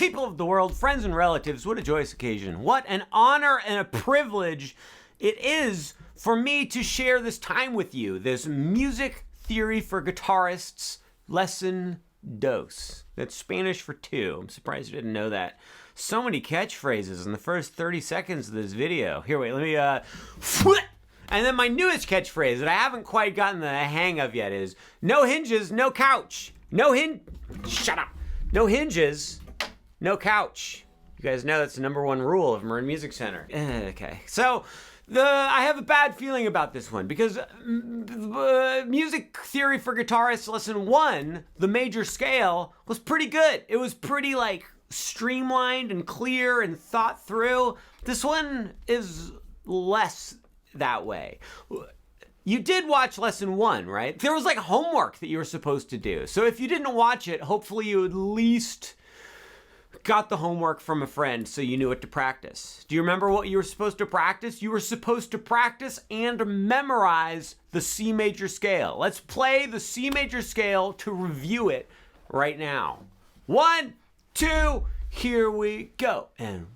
People of the world, friends and relatives, what a joyous occasion. What an honor and a privilege it is for me to share this time with you. This music theory for guitarists lesson dos. That's Spanish for two. I'm surprised you didn't know that. So many catchphrases in the first 30 seconds of this video. Here, wait, let me, and then my newest catchphrase that I haven't quite gotten the hang of yet is, no hinges, no couch. Shut up. No hinges, no couch. You guys know that's the #1 rule of Marin Music Center. Okay, so I have a bad feeling about this one because music theory for guitarists lesson 1, the major scale, was pretty good. It was pretty like streamlined and clear and thought through. This one is less that way. You did watch lesson 1, right? There was like homework that you were supposed to do. So if you didn't watch it, hopefully you at least got the homework from a friend so you knew what to practice. Do you remember what you were supposed to practice? You were supposed to practice and memorize the C major scale. Let's play the C major scale to review it right now. 1, 2, here we go. And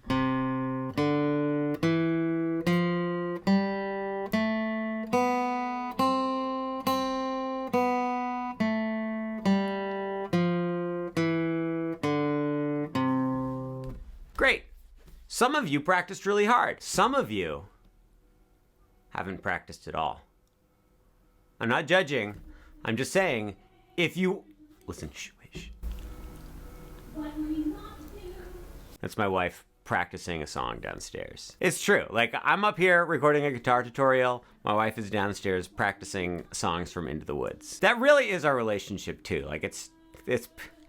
great. Some of you practiced really hard. Some of you haven't practiced at all. I'm not judging. I'm just saying, if you... Listen, shh, wait, shh. That's my wife practicing a song downstairs. It's true. Like, I'm up here recording a guitar tutorial. My wife is downstairs practicing songs from Into the Woods. That really is our relationship, too. Like, it's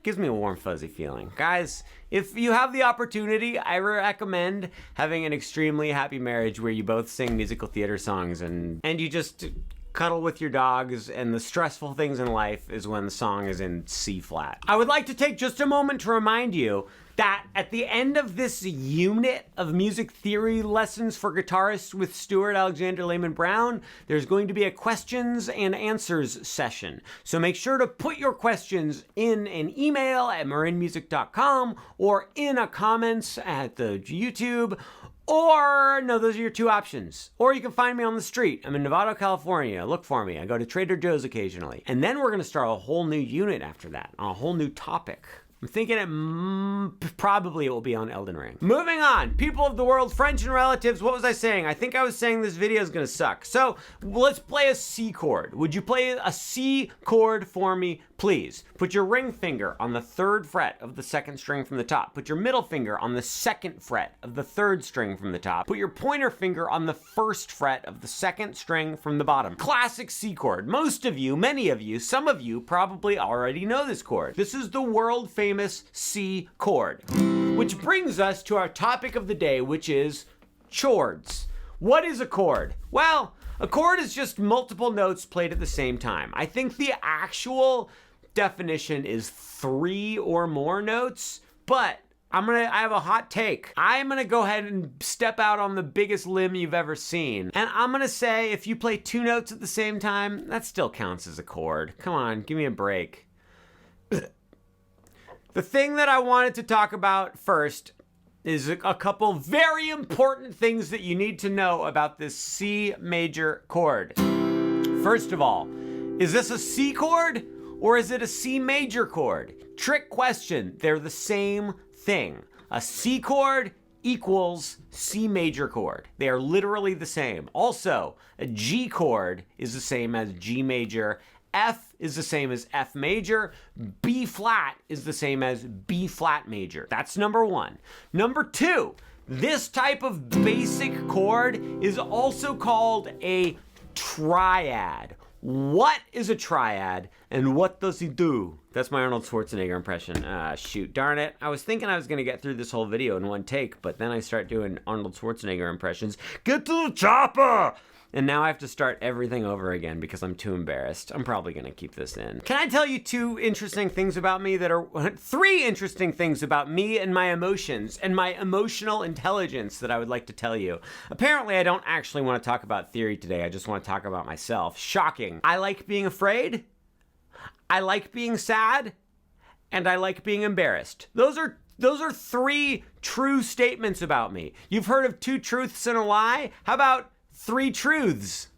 gives me a warm, fuzzy feeling. Guys, if you have the opportunity, I recommend having an extremely happy marriage where you both sing musical theater songs and you just cuddle with your dogs, and the stressful things in life is when the song is in C flat. I would like to take just a moment to remind you that at the end of this unit of music theory lessons for guitarists with Stuart Alexander Lehman-brown, there's going to be a questions and answers session. So make sure to put your questions in an email at marinmusic.com or in a comments at the YouTube. Or, no, those are your two options. Or you can find me on the street. I'm in Novato, California. Look for me. I go to Trader Joe's occasionally. And then we're going to start a whole new unit after that, on a whole new topic. I'm thinking probably it will be on Elden Ring. Moving on, people of the world, friends and relatives, what was I saying? I think I was saying this video is gonna suck. So let's play a C chord. Would you play a C chord for me, please? Put your ring finger on the 3rd fret of the 2nd string from the top. Put your middle finger on the 2nd fret of the 3rd string from the top. Put your pointer finger on the 1st fret of the 2nd string from the bottom. Classic C chord. Most of you, many of you, some of you probably already know this chord. This is the world famous C chord. Which brings us to our topic of the day, which is chords. What is a chord? Well, a chord is just multiple notes played at the same time. I think the actual definition is 3 or more notes, but I have a hot take. I'm gonna go ahead and step out on the biggest limb you've ever seen. And I'm gonna say if you play 2 notes at the same time, that still counts as a chord. Come on, give me a break. The thing that I wanted to talk about first is a couple very important things that you need to know about this C major chord. First of all, is this a C chord or is it a C major chord? Trick question, they're the same thing. A C chord equals C major chord. They are literally the same. Also, a G chord is the same as G major. F is the same as F major. B flat is the same as B flat major. That's number 1. Number 2, this type of basic chord is also called a triad. What is a triad and what does he do? That's my Arnold Schwarzenegger impression. Shoot, darn it. I was thinking I was gonna get through this whole video in one take, but then I start doing Arnold Schwarzenegger impressions. Get to the chopper! And now I have to start everything over again because I'm too embarrassed. I'm probably gonna keep this in. Can I tell you 2 interesting things about me that are 3 interesting things about me and my emotions and my emotional intelligence that I would like to tell you? Apparently, I don't actually want to talk about theory today. I just want to talk about myself. Shocking. I like being afraid. I like being sad. And I like being embarrassed. Those are Those are 3 true statements about me. You've heard of 2 truths and a lie? How about 3 truths?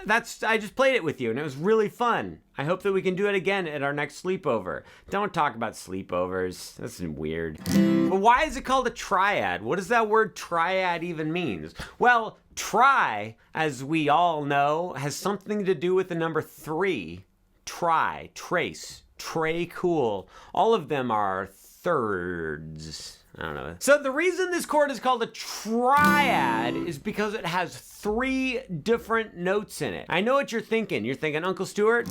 I just played it with you and it was really fun. I hope that we can do it again at our next sleepover. Don't talk about sleepovers. That's weird. But why is it called a triad? What does that word triad even mean? Well, tri, as we all know, has something to do with the number 3. Tri, trace, tray, cool. All of them are thirds. I don't know. So the reason this chord is called a triad is because it has 3 different notes in it. I know what you're thinking. You're thinking, Uncle Stuart,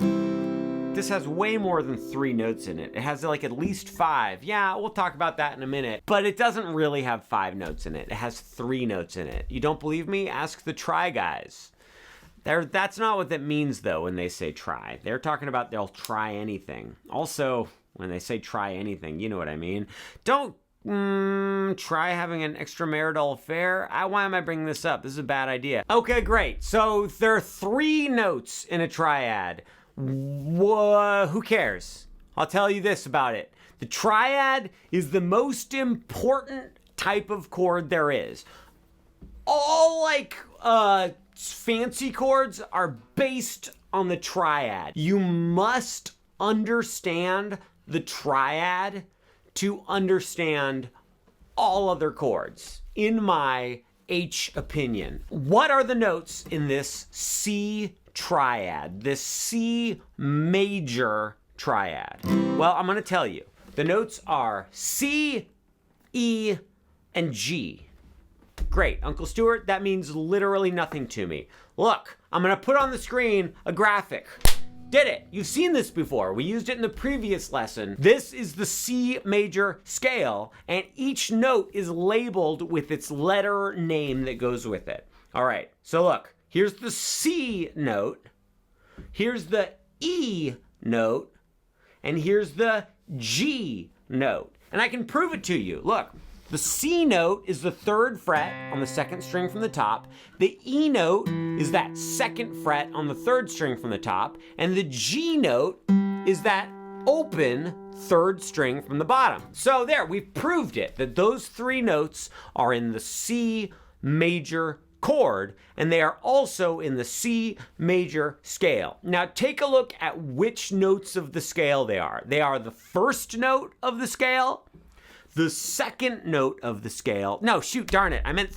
this has way more than 3 notes in it. It has like at least 5. Yeah, we'll talk about that in a minute. But it doesn't really have 5 notes in it. It has 3 notes in it. You don't believe me? Ask the try guys. That's not what that means though when they say try. They're talking about they'll try anything. Also, when they say try anything, you know what I mean. Don't try having an extramarital affair. Why am I bringing this up? This is a bad idea. Okay, great. So there are 3 notes in a triad. Who cares? I'll tell you this about it. The triad is the most important type of chord there is. All fancy chords are based on the triad. You must understand the triad to understand all other chords, in my opinion. What are the notes in this C triad, this C major triad? Well, I'm gonna tell you. The notes are C, E, and G. Great, Uncle Stuart, that means literally nothing to me. Look, I'm gonna put on the screen a graphic. Did it. You've seen this before. We used it in the previous lesson. This is the C major scale, and each note is labeled with its letter name that goes with it. All right, so look, here's the C note, here's the E note, and here's the G note. And I can prove it to you. Look, the C note is the 3rd fret on the 2nd string from the top. The E note is that 2nd fret on the 3rd string from the top. And the G note is that open 3rd string from the bottom. So there, we've proved it, that those 3 notes are in the C major chord, and they are also in the C major scale. Now take a look at which notes of the scale they are. They are the 1st note of the scale, the 2nd note of the scale. No, shoot, darn it. I meant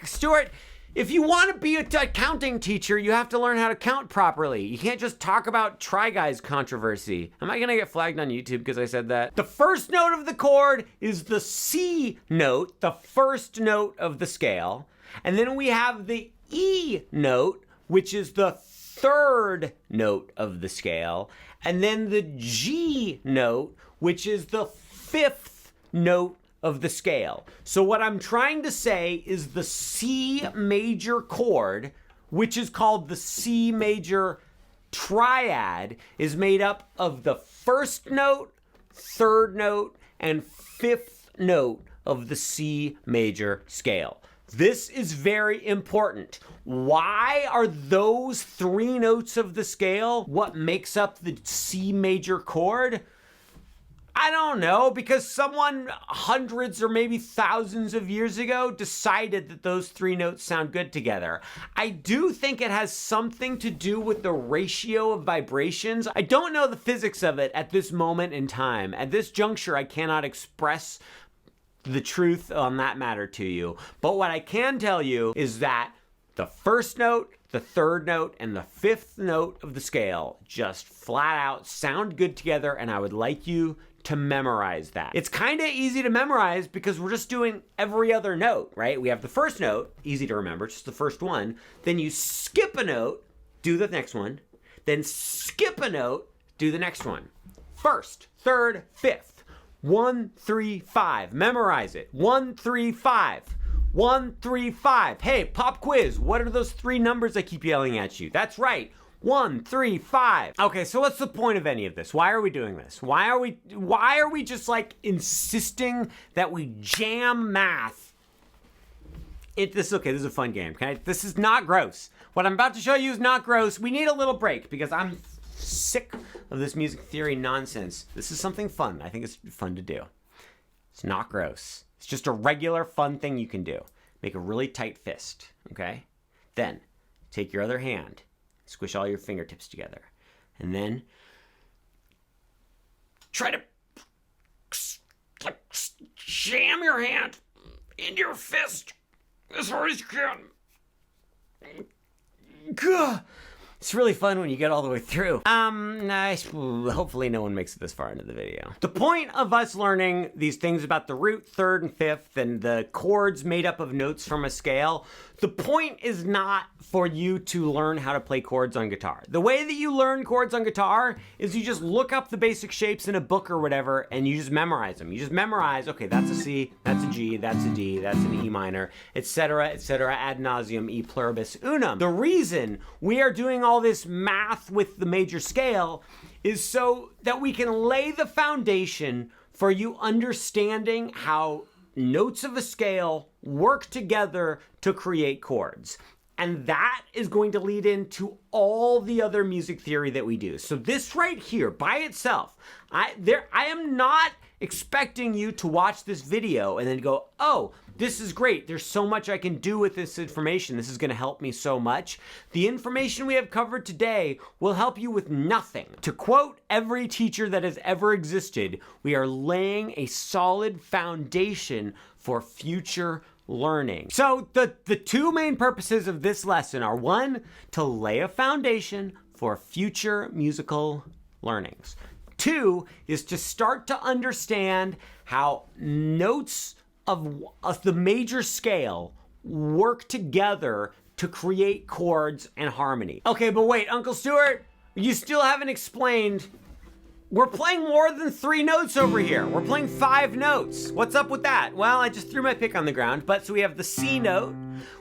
Stuart, if you want to be a counting teacher, you have to learn how to count properly. You can't just talk about Try Guys controversy. Am I going to get flagged on YouTube because I said that? The 1st note of the chord is the C note, the 1st note of the scale. And then we have the E note, which is the 3rd note of the scale. And then the G note, which is the 5th note of the scale. So what I'm trying to say is the C major chord, which is called the C major triad, is made up of the 1st note, 3rd note, and 5th note of the C major scale. This is very important. Why are those 3 notes of the scale what makes up the C major chord? I don't know, because someone hundreds or maybe thousands of years ago decided that those 3 notes sound good together. I do think it has something to do with the ratio of vibrations. I don't know the physics of it at this moment in time. At this juncture, I cannot express the truth on that matter to you. But what I can tell you is that the 1st note, the 3rd note, and the 5th note of the scale just flat out sound good together, and I would like you to memorize that. It's kind of easy to memorize because we're just doing every other note, right? We have the 1st note, easy to remember, just the 1st one. Then you skip a note, do the next one. Then skip a note, do the next one. 1st, 3rd, 5th. 1, 3, 5. Memorize it. 1, 3, 5. 1, 3, 5. Hey, pop quiz. What are those 3 numbers I keep yelling at you? That's right. 1, 3, 5. Okay, so what's the point of any of this? Why are we doing this? Why are we just like insisting that we jam math? This is a fun game. Okay, this is not gross. What I'm about to show you is not gross. We need a little break because I'm sick of this music theory nonsense. This is something fun. I think it's fun to do. It's not gross. It's just a regular fun thing you can do. Make a really tight fist, okay? Then take your other hand, squish all your fingertips together, and then try to jam your hand into your fist as hard as you can. Gah. It's really fun when you get all the way through. Nice. Hopefully no one makes it this far into the video. The point of us learning these things about the root, third, and fifth, and the chords made up of notes from a scale, the point is not for you to learn how to play chords on guitar. The way that you learn chords on guitar is you just look up the basic shapes in a book or whatever, and you just memorize them. You just memorize, okay, that's a C, that's a G, that's a D, that's an E minor, etc., ad nauseum, e pluribus unum. The reason we are doing all this math with the major scale is so that we can lay the foundation for you understanding how notes of a scale work together to create chords. And that is going to lead into all the other music theory that we do. So this right here by itself, I am not expecting you to watch this video and then go, oh, this is great. There's so much I can do with this information. This is going to help me so much. The information we have covered today will help you with nothing. To quote every teacher that has ever existed, we are laying a solid foundation for future learning. So the two main purposes of this lesson are, one, to lay a foundation for future musical learnings. Two is to start to understand how notes of the major scale work together to create chords and harmony. Okay, but wait, Uncle Stuart, you still haven't explained. We're playing more than 3 notes over here. We're playing 5 notes. What's up with that? Well, I just threw my pick on the ground, but so we have the C note,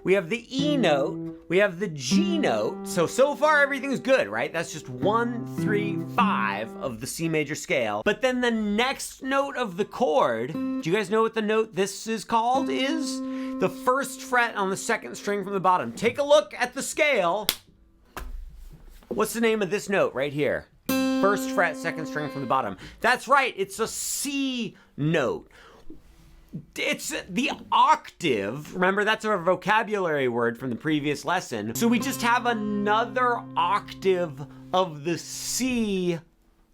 we have the E note, we have the G note. So far everything's good, right? That's just 1, 3, 5 of the C major scale. But then the next note of the chord, do you guys know what the note this is called is? The first fret on the second string from the bottom. Take a look at the scale. What's the name of this note right here? First fret, second string from the bottom. That's right, it's a C note. It's the octave. Remember, that's our vocabulary word from the previous lesson. So we just have another octave of the C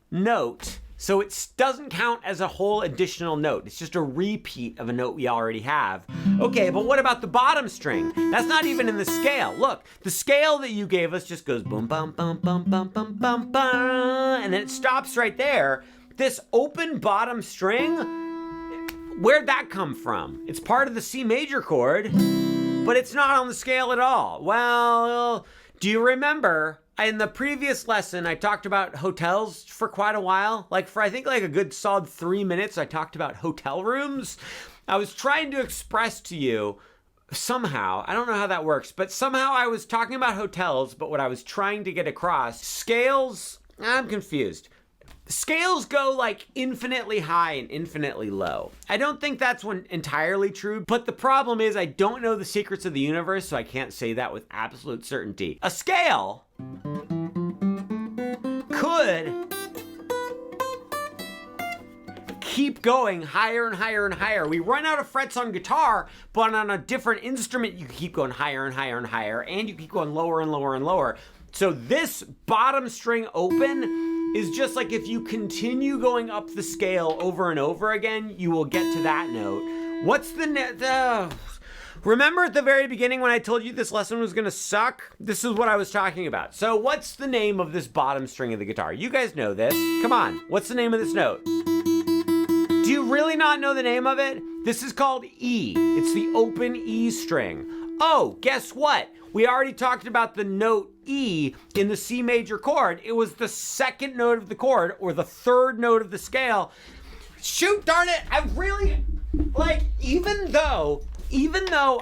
note. So it doesn't count as a whole additional note. It's just a repeat of a note we already have. Okay, but what about the bottom string? That's not even in the scale. Look, the scale that you gave us just goes boom, bum, bum, bum, bum, bum, bum, bum, and then it stops right there. This open bottom string, where'd that come from? It's part of the C major chord, but it's not on the scale at all. Well, do you remember in the previous lesson, I talked about hotels for quite a while. I think a good solid 3 minutes, I talked about hotel rooms. I was trying to express to you somehow, I don't know how that works, but somehow I was talking about hotels, but what I was trying to get across, scales, I'm confused. Scales go infinitely high and infinitely low. I don't think that's entirely true, but the problem is I don't know the secrets of the universe, so I can't say that with absolute certainty. A scale could keep going higher and higher and higher. We run out of frets on guitar, but on a different instrument, you keep going higher and higher and higher, and you keep going lower and lower and lower. So this bottom string open is just like if you continue going up the scale over and over again, you will get to that note. What's the remember at the very beginning when I told you this lesson was gonna suck? This is what I was talking about. So what's the name of this bottom string of the guitar? You guys know this. Come on, what's the name of this note? Do you really not know the name of it? This is called E. It's the open E string. Oh, guess what? We already talked about the note E in the C major chord. It was the second note of the chord, or the third note of the scale. Shoot, darn it, I really, even though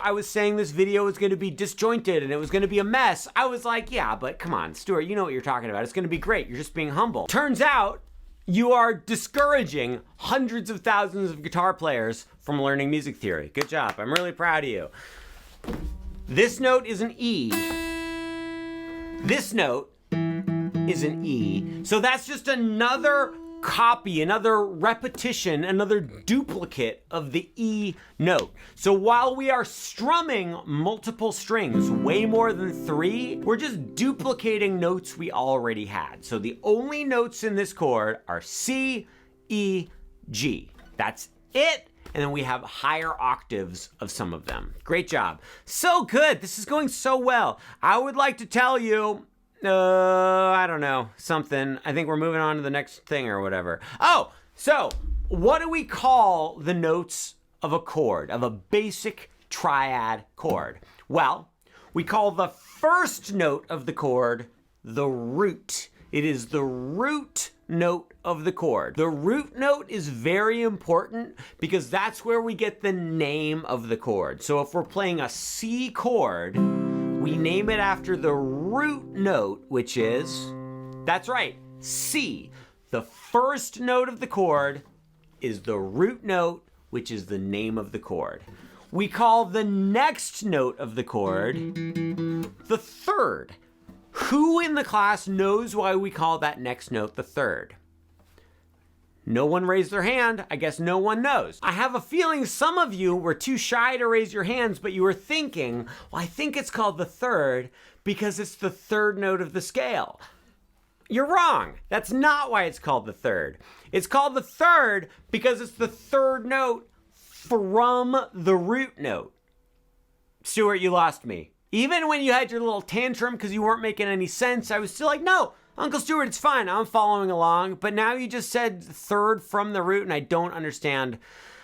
I was saying this video was gonna be disjointed and it was gonna be a mess, I was like, yeah, but come on, Stuart, you know what you're talking about. It's gonna be great, you're just being humble. Turns out, you are discouraging hundreds of thousands of guitar players from learning music theory. Good job, I'm really proud of you. This note is an E. This note is an E. So that's just another copy, another repetition, another duplicate of the E note. So while we are strumming multiple strings, way more than 3, we're just duplicating notes we already had. So the only notes in this chord are C, E, G. That's it. And then we have higher octaves of some of them. Great job. So good. This is going so well. I would like to tell you, I don't know, something. I think we're moving on to the next thing or whatever. Oh, so what do we call the notes of a chord, of a basic triad chord? Well, we call the first note of the chord the root. It is the root note of the chord. The root note is very important because that's where we get the name of the chord. So if we're playing a C chord, we name it after the root note, which is, that's right, C. The first note of the chord is the root note, which is the name of the chord. We call the next note of the chord the third. Who in the class knows why we call that next note the third? No one raised their hand. I guess no one knows. I have a feeling some of you were too shy to raise your hands, but you were thinking, well, I think it's called the third because it's the third note of the scale. You're wrong. That's not why it's called the third. It's called the third because it's the third note from the root note. Stuart, you lost me. Even when you had your little tantrum because you weren't making any sense, I was still like, no, Uncle Stuart, it's fine. I'm following along. But now you just said third from the root, and I don't understand.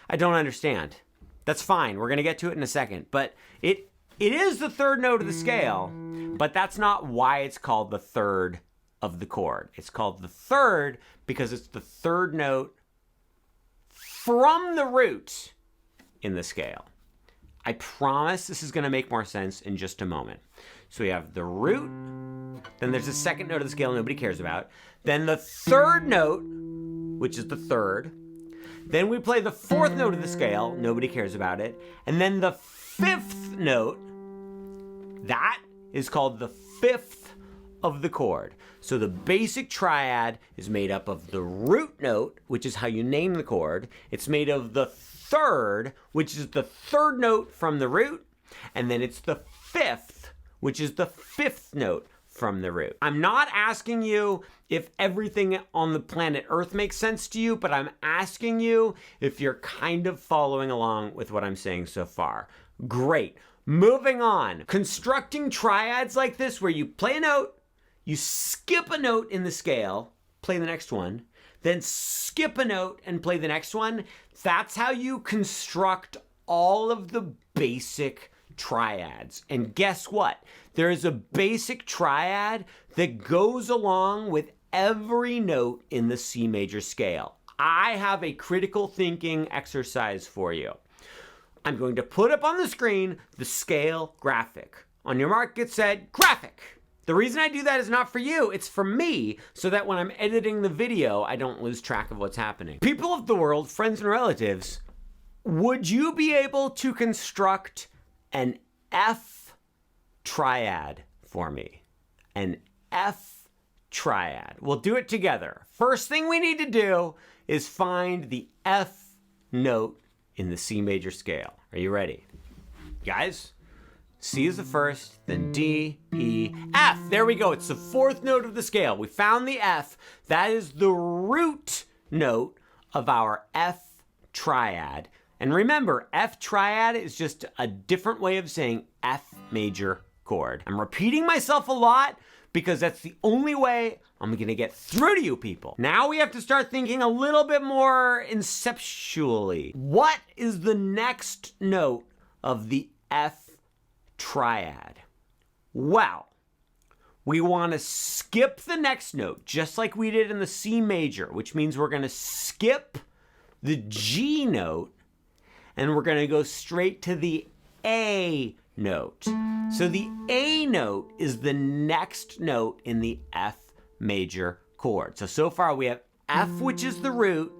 I don't understand. That's fine. We're going to get to it in a second. But it is the third note of the scale, but that's not why it's called the third of the chord. It's called the third because it's the third note from the root in the scale. I promise this is going to make more sense in just a moment. So we have the root, then there's the second note of the scale nobody cares about, then the third note, which is the third, then we play the fourth note of the scale, nobody cares about it, and then the fifth note, that is called the fifth of the chord. So the basic triad is made up of the root note, which is how you name the chord. It's made of the third, which is the third note from the root, and then it's the fifth, which is the fifth note from the root. I'm not asking you if everything on the planet Earth makes sense to you, but I'm asking you if you're kind of following along with what I'm saying so far. Great. Moving on. Constructing triads like this where you play a note, you skip a note in the scale, play the next one, then skip a note and play the next one. That's how you construct all of the basic triads. And guess what? There is a basic triad that goes along with every note in the C major scale. I have a critical thinking exercise for you. I'm going to put up on the screen the scale graphic. On your mark, get set, graphic. The reason I do that is not for you, it's for me, so that when I'm editing the video, I don't lose track of what's happening. People of the world, friends and relatives, would you be able to construct an F triad for me? An F triad. We'll do it together. First thing we need to do is find the F note in the C major scale. Are you ready? Guys? C is the first, then D, E, F. There we go. It's the fourth note of the scale. We found the F. That is the root note of our F triad. And remember, F triad is just a different way of saying F major chord. I'm repeating myself a lot because that's the only way I'm going to get through to you people. Now we have to start thinking a little bit more conceptually. What is the next note of the F triad? Well, we want to skip the next note, just like we did in the C major, which means we're going to skip the G note, and we're going to go straight to the A note. So the A note is the next note in the F major chord. So far we have F, which is the root,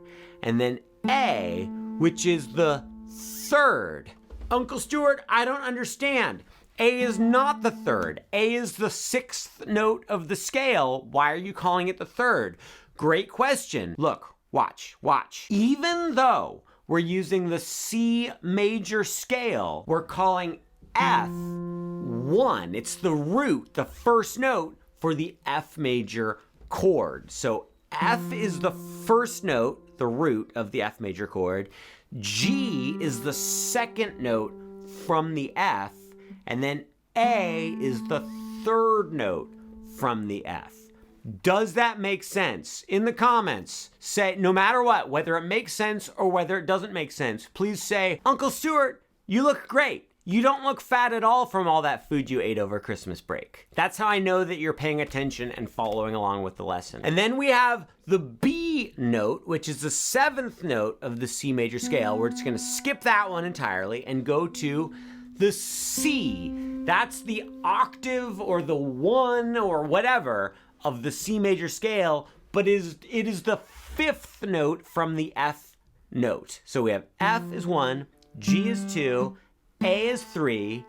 and then A, which is the third. Uncle Stuart, I don't understand. A is not the third. A is the sixth note of the scale. Why are you calling it the third? Great question. Look, watch. Even though we're using the C major scale, we're calling F 1. It's the root, the first note for the F major chord. So F is the first note, the root of the F major chord. G is the second note from the F, and then A is the third note from the F. Does that make sense? In the comments, say, no matter what, whether it makes sense or whether it doesn't make sense, please say, Uncle Stuart, you look great. You don't look fat at all from all that food you ate over Christmas break. That's how I know that you're paying attention and following along with the lesson. And then we have the B note, which is the 7th note of the C major scale. We're just gonna skip that one entirely and go to the C. That's the octave or the 1 or whatever of the C major scale, but it is the 5th note from the F note. So we have F is 1, G is 2, A is 3,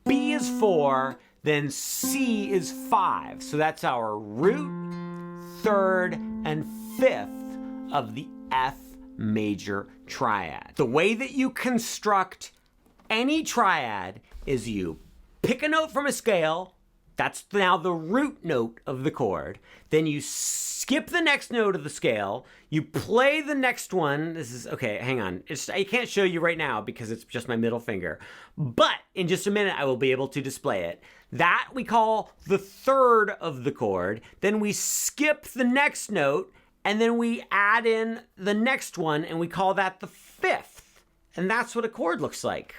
B is 4, then C is 5. So that's our root, 3rd, and 5th of the F major triad. The way that you construct any triad is you pick a note from a scale, that's now the root note of the chord, then you skip the next note of the scale, you play the next one. This is, okay, hang on. I can't show you right now because it's just my middle finger, but in just a minute I will be able to display it. That we call the 3rd of the chord, then we skip the next note, and then we add in the next one, and we call that the 5th. And that's what a chord looks like.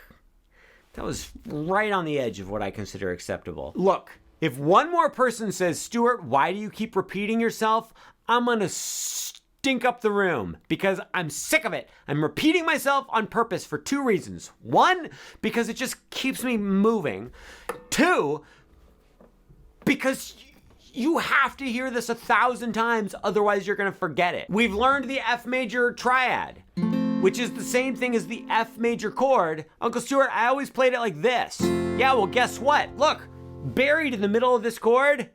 That was right on the edge of what I consider acceptable. Look, if one more person says, Stuart, why do you keep repeating yourself? I'm gonna stink up the room because I'm sick of it. I'm repeating myself on purpose for 2 reasons. 1, because it just keeps me moving. 2, because you have to hear this 1,000 times, otherwise you're gonna forget it. We've learned the F major triad, which is the same thing as the F major chord. Uncle Stuart, I always played it like this. Yeah, well, guess what? Look, buried in the middle of this chord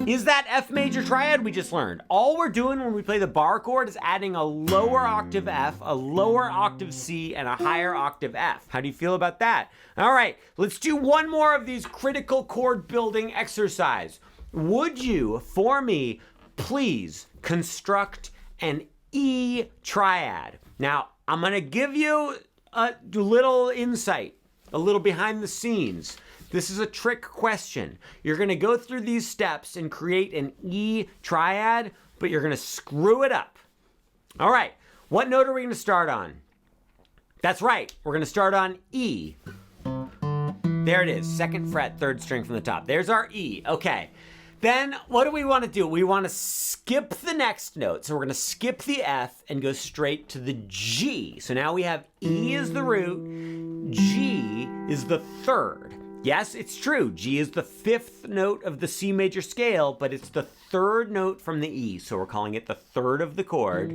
is that F major triad we just learned. All we're doing when we play the bar chord is adding a lower octave F, a lower octave C, and a higher octave F. How do you feel about that? All right, let's do one more of these critical chord building exercise. Would you, for me, please construct an E triad? Now, I'm gonna give you a little insight, a little behind the scenes. This is a trick question. You're gonna go through these steps and create an E triad, but you're gonna screw it up. All right, what note are we gonna start on? That's right, we're gonna start on E. There it is, 2nd fret, 3rd string from the top. There's our E, okay. Then what do we wanna do? We wanna skip the next note. So we're gonna skip the F and go straight to the G. So now we have E is the root, G is the 3rd. Yes, it's true. G is the 5th note of the C major scale, but it's the 3rd note from the E, so we're calling it the 3rd of the chord.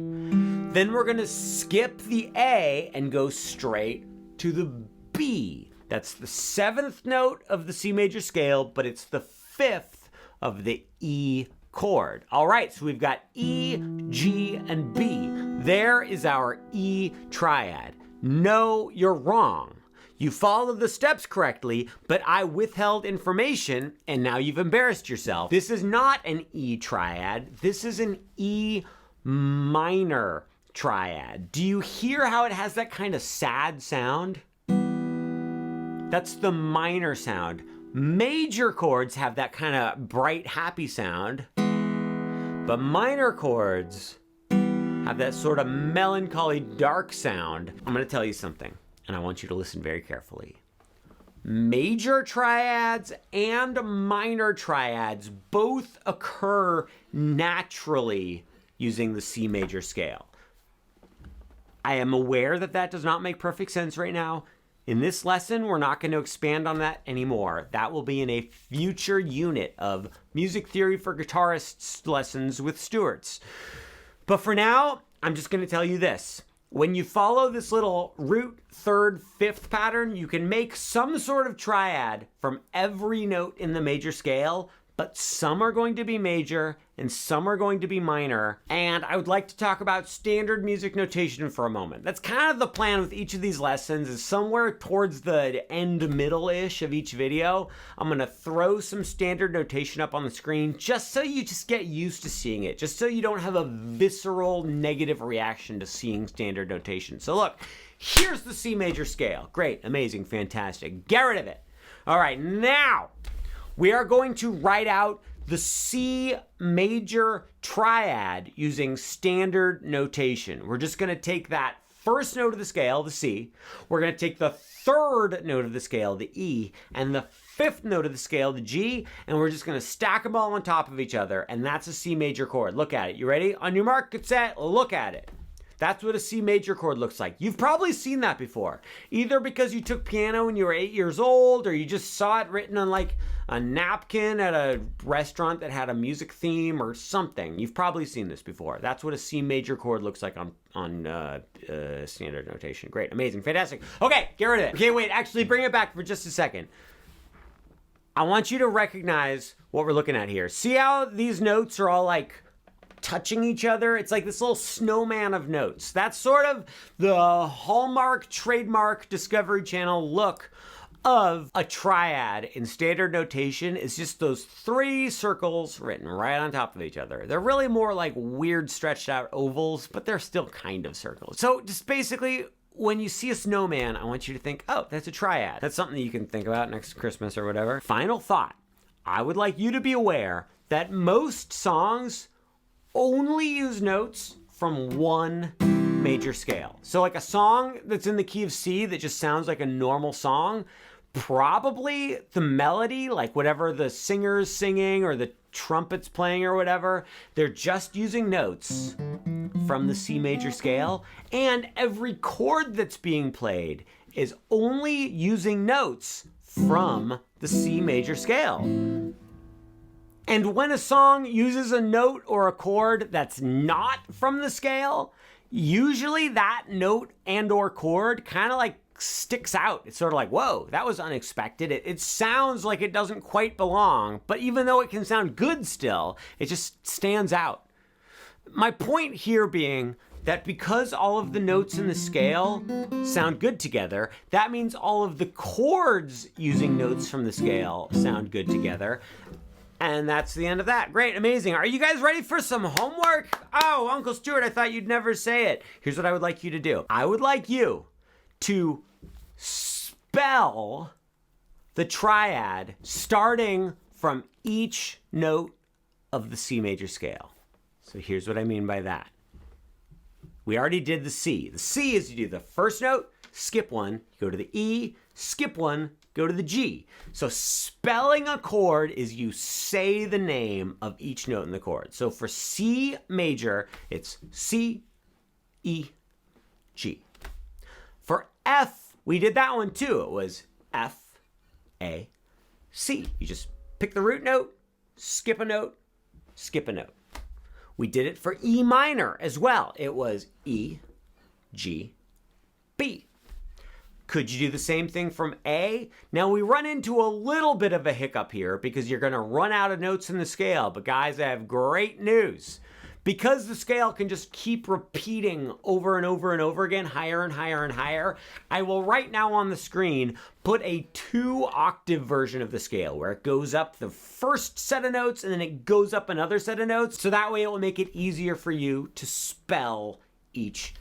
Then we're gonna skip the A and go straight to the B. That's the 7th note of the C major scale, but it's the 5th of the E chord. All right, so we've got E, G, and B. There is our E triad. No, you're wrong. You followed the steps correctly, but I withheld information and now you've embarrassed yourself. This is not an E triad. This is an E minor triad. Do you hear how it has that kind of sad sound? That's the minor sound. Major chords have that kind of bright, happy sound, but minor chords have that sort of melancholy, dark sound. I'm gonna tell you something, and I want you to listen very carefully. Major triads and minor triads both occur naturally using the C major scale. I am aware that that does not make perfect sense right now. In this lesson, we're not going to expand on that anymore. That will be in a future unit of Music Theory for Guitarists lessons with Stuart's. But for now, I'm just going to tell you this. When you follow this little root, 3rd, 5th pattern, you can make some sort of triad from every note in the major scale, but some are going to be major and some are going to be minor. And I would like to talk about standard music notation for a moment. That's kind of the plan with each of these lessons, is somewhere towards the end middle-ish of each video, I'm gonna throw some standard notation up on the screen just so you just get used to seeing it, just so you don't have a visceral negative reaction to seeing standard notation. So look, here's the C major scale. Great, amazing, fantastic. Get rid of it. All right, now we are going to write out the C major triad using standard notation. We're just gonna take that first note of the scale, the C, we're gonna take the third note of the scale, the E, and the fifth note of the scale, the G, and we're just gonna stack them all on top of each other, and that's a C major chord. Look at it. You ready? On your mark, get set, look at it. That's what a C major chord looks like. You've probably seen that before, either because you took piano when you were 8 years old, or you just saw it written on like a napkin at a restaurant that had a music theme or something. You've probably seen this before. That's what a C major chord looks like on standard notation. Great, amazing, fantastic. Okay, get rid of it. Okay, wait, actually bring it back for just a second. I want you to recognize what we're looking at here. See how these notes are all like touching each other? It's like this little snowman of notes. That's sort of the hallmark, trademark, Discovery Channel look of a triad in standard notation. Is just those 3 circles written right on top of each other. They're really more like weird stretched out ovals, but they're still kind of circles. So just basically, when you see a snowman, I want you to think, oh, that's a triad. That's something that you can think about next Christmas or whatever. Final thought. I would like you to be aware that most songs only use notes from one major scale. So like a song that's in the key of C that just sounds like a normal song, probably the melody, like whatever the singer's singing or the trumpet's playing or whatever, they're just using notes from the C major scale, and every chord that's being played is only using notes from the C major scale. And when a song uses a note or a chord that's not from the scale, usually that note and or chord kind of like sticks out. It's sort of like, whoa, that was unexpected. It sounds like it doesn't quite belong, but even though it can sound good still, it just stands out. My point here being that because all of the notes in the scale sound good together, that means all of the chords using notes from the scale sound good together. And that's the end of that. Great, amazing. Are you guys ready for some homework? Oh, Uncle Stuart, I thought you'd never say it. Here's what I would like you to do. I would like you to spell the triad starting from each note of the C major scale. So here's what I mean by that. We already did the C. The C is you do the first note, skip one, go to the E, skip one, go to the G. So spelling a chord is you say the name of each note in the chord. So for C major, it's C, E, G. For F, we did that one too. It was F, A, C. You just pick the root note, skip a note, skip a note. We did it for E minor as well. It was E, G, B. Could you do the same thing from A? Now we run into a little bit of a hiccup here because you're gonna run out of notes in the scale, but guys, I have great news. Because the scale can just keep repeating over and over and over again, higher and higher and higher, I will right now on the screen put a 2-octave version of the scale where it goes up the first set of notes and then it goes up another set of notes. So that way it will make it easier for you to spell each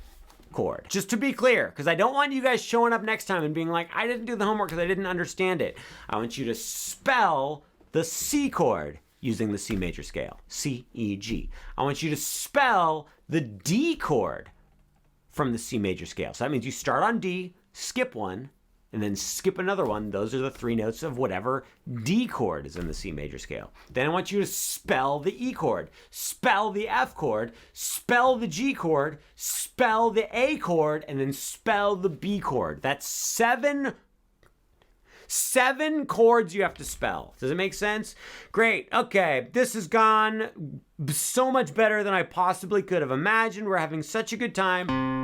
chord. Just to be clear, because I don't want you guys showing up next time and being like, I didn't do the homework because I didn't understand it. I want you to spell the C chord using the C major scale, C, E, G. I want you to spell the D chord from the C major scale. So that means you start on D, skip one, and then skip another one. Those are the 3 notes of whatever D chord is in the C major scale. Then I want you to spell the E chord, spell the F chord, spell the G chord, spell the A chord, and then spell the B chord. That's 7 chords you have to spell. Does it make sense? Great. Okay. This has gone so much better than I possibly could have imagined. We're having such a good time.